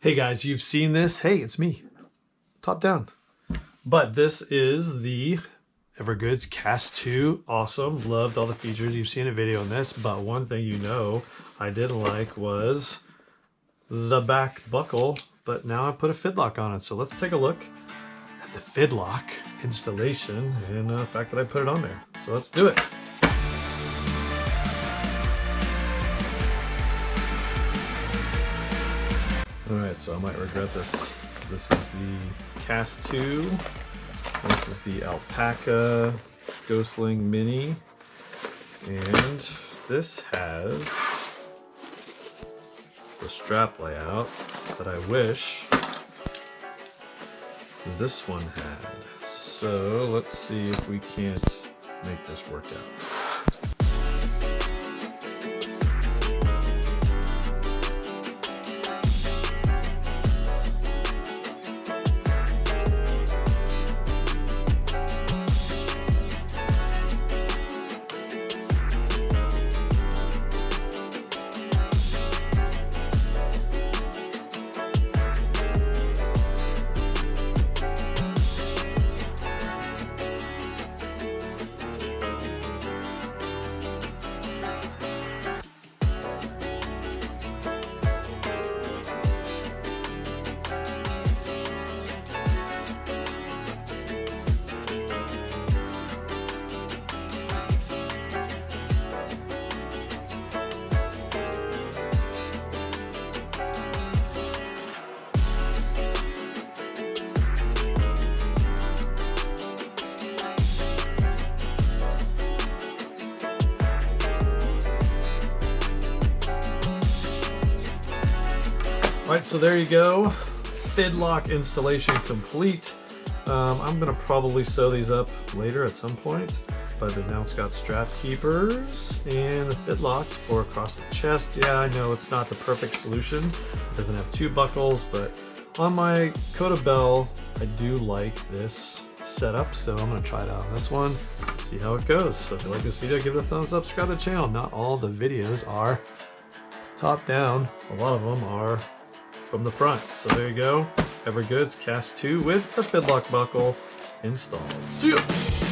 Hey guys, you've seen this. Hey, it's me, top down. But this is the Evergoods CAS2. Awesome, loved all the features. You've seen a video on this, but one thing I didn't like was the back buckle, but now I put a FIDLOCK on it. So let's take a look at the FIDLOCK installation and the fact that I put it on there. So let's do it. Alright, so I might regret this. This is the CAS2. This is the Alpaka Go Sling Mini. And this has the strap layout that I wish this one had. So let's see if we can't make this work out. Alright, so there you go. FIDLOCK installation complete. I'm going to probably sew these up later at some point, but now it's got strap keepers and the FIDLOCK for across the chest. Yeah, I know it's not the perfect solution. It doesn't have two buckles, but on my Coda Bell, I do like this setup, so I'm going to try it out on this one, see how it goes. So if you like this video, give it a thumbs up, subscribe to the channel. Not all the videos are top down. A lot of them are from the front. So there you go, Evergoods CAS2 with the FIDLOCK buckle installed. See ya!